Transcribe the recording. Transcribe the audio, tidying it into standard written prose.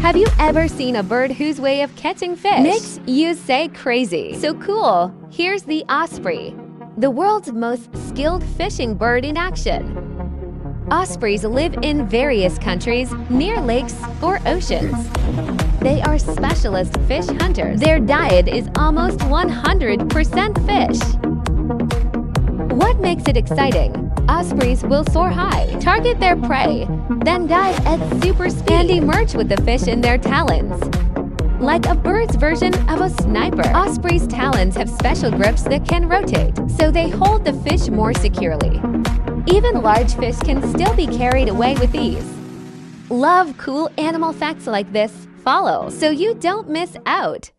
Have you ever seen a bird whose way of catching fish makes you say crazy? So cool! Here's the osprey, the world's most skilled fishing bird in action. Ospreys live in various countries, near lakes or oceans. They are specialist fish hunters. Their diet is almost 100% fish. What makes it exciting? Ospreys will soar high, target their prey, then dive at super speed and emerge with the fish in their talons. Like a bird's version of a sniper, ospreys' talons have special grips that can rotate, so they hold the fish more securely. Even large fish can still be carried away with ease. Love cool animal facts like this? Follow so you don't miss out.